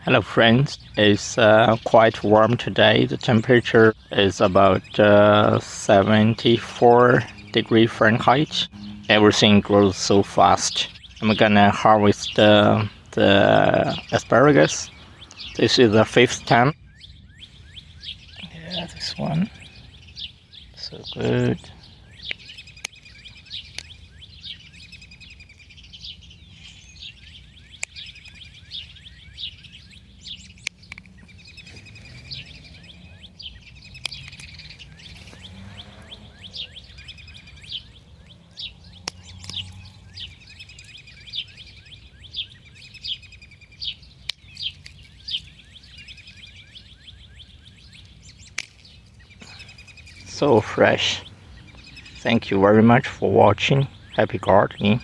Hello friends, it's quite warm today. The temperature is about 74 degrees Fahrenheit. Everything grows so fast. I'm gonna harvest the asparagus. This is the fifth time. Yeah, this one. So good. So fresh. Thank you very much for watching. Happy gardening.